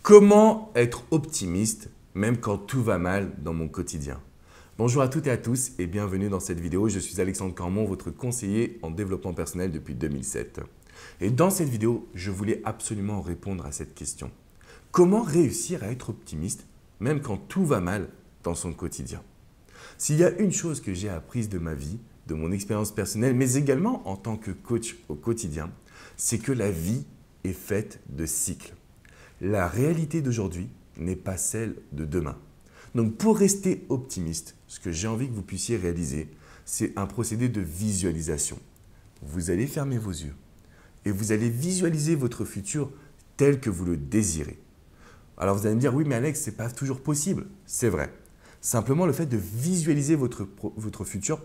Comment être optimiste même quand tout va mal dans mon quotidien? Bonjour à toutes et à tous et bienvenue dans cette vidéo. Je suis Alexandre Cormon, votre conseiller en développement personnel depuis 2007. Et dans cette vidéo, je voulais absolument répondre à cette question. Comment réussir à être optimiste même quand tout va mal dans son quotidien? S'il y a une chose que j'ai apprise de ma vie, de mon expérience personnelle, mais également en tant que coach au quotidien, c'est que la vie est faite de cycles. La réalité d'aujourd'hui n'est pas celle de demain. Donc pour rester optimiste, ce que j'ai envie que vous puissiez réaliser, c'est un procédé de visualisation. Vous allez fermer vos yeux et vous allez visualiser votre futur tel que vous le désirez. Alors vous allez me dire, oui mais Alex, ce n'est pas toujours possible. C'est vrai. Simplement le fait de visualiser votre futur,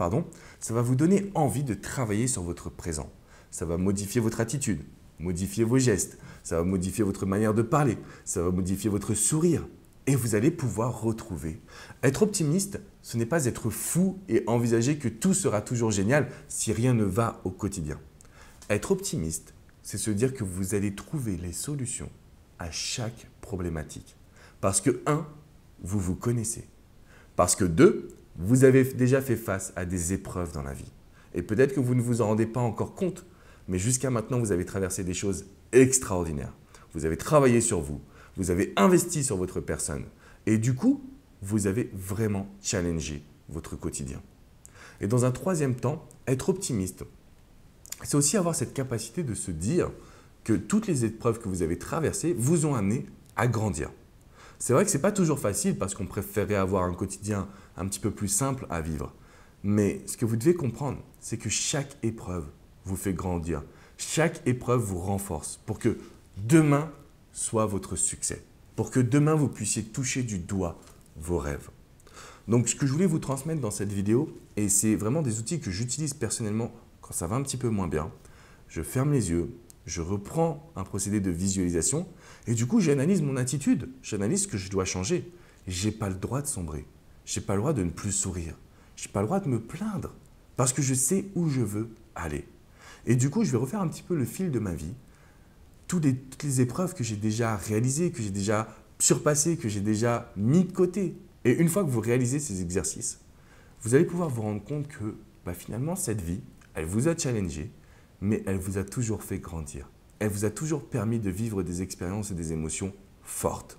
ça va vous donner envie de travailler sur votre présent. Ça va modifier votre attitude, modifier vos gestes, ça va modifier votre manière de parler, ça va modifier votre sourire. Et vous allez pouvoir retrouver. Être optimiste, ce n'est pas être fou et envisager que tout sera toujours génial si rien ne va au quotidien. Être optimiste, c'est se dire que vous allez trouver les solutions à chaque problématique. Parce que 1, vous vous connaissez. Parce que 2, vous avez déjà fait face à des épreuves dans la vie. Et peut-être que vous ne vous en rendez pas encore compte, mais jusqu'à maintenant, vous avez traversé des choses extraordinaires. Vous avez travaillé sur vous, vous avez investi sur votre personne. Et du coup, vous avez vraiment challengé votre quotidien. Et dans un troisième temps, être optimiste, c'est aussi avoir cette capacité de se dire que toutes les épreuves que vous avez traversées vous ont amené à grandir. C'est vrai que ce n'est pas toujours facile parce qu'on préférerait avoir un quotidien un petit peu plus simple à vivre. Mais ce que vous devez comprendre, c'est que chaque épreuve vous fait grandir. Chaque épreuve vous renforce pour que demain soit votre succès. Pour que demain vous puissiez toucher du doigt vos rêves. Donc ce que je voulais vous transmettre dans cette vidéo, et c'est vraiment des outils que j'utilise personnellement quand ça va un petit peu moins bien, je ferme les yeux, je reprends un procédé de visualisation et du coup j'analyse mon attitude, j'analyse ce que je dois changer. Je n'ai pas le droit de sombrer, je n'ai pas le droit de ne plus sourire, je n'ai pas le droit de me plaindre parce que je sais où je veux aller. Et du coup je vais refaire un petit peu le fil de ma vie, toutes les épreuves que j'ai déjà réalisées, que j'ai déjà surpassées, que j'ai déjà mis de côté. Et une fois que vous réalisez ces exercices, vous allez pouvoir vous rendre compte que finalement cette vie, elle vous a challengé, mais elle vous a toujours fait grandir. Elle vous a toujours permis de vivre des expériences et des émotions fortes.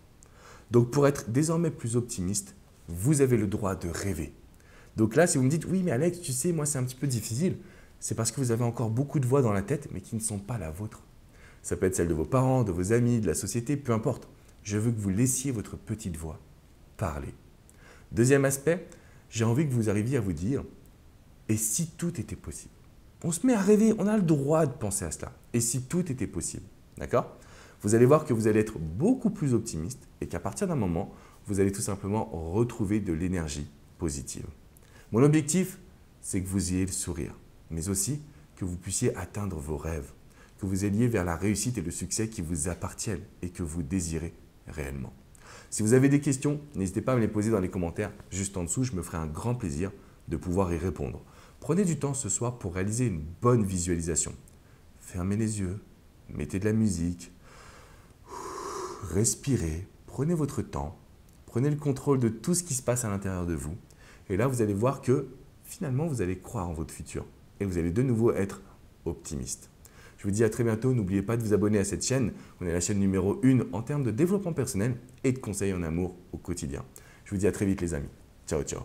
Donc pour être désormais plus optimiste, vous avez le droit de rêver. Donc là, si vous me dites, oui mais Alex, tu sais, moi c'est un petit peu difficile, c'est parce que vous avez encore beaucoup de voix dans la tête, mais qui ne sont pas la vôtre. Ça peut être celle de vos parents, de vos amis, de la société, peu importe. Je veux que vous laissiez votre petite voix parler. Deuxième aspect, j'ai envie que vous arriviez à vous dire, et si tout était possible? On se met à rêver, on a le droit de penser à cela. Et si tout était possible, d'accord? Vous allez voir que vous allez être beaucoup plus optimiste et qu'à partir d'un moment, vous allez tout simplement retrouver de l'énergie positive. Mon objectif, c'est que vous ayez le sourire, mais aussi que vous puissiez atteindre vos rêves, que vous alliez vers la réussite et le succès qui vous appartiennent et que vous désirez réellement. Si vous avez des questions, n'hésitez pas à me les poser dans les commentaires juste en dessous, je me ferai un grand plaisir de pouvoir y répondre. Prenez du temps ce soir pour réaliser une bonne visualisation. Fermez les yeux, mettez de la musique, respirez, prenez votre temps, prenez le contrôle de tout ce qui se passe à l'intérieur de vous. Et là, vous allez voir que finalement, vous allez croire en votre futur et vous allez de nouveau être optimiste. Je vous dis à très bientôt. N'oubliez pas de vous abonner à cette chaîne. On est la chaîne numéro 1 en termes de développement personnel et de conseils en amour au quotidien. Je vous dis à très vite les amis. Ciao, ciao.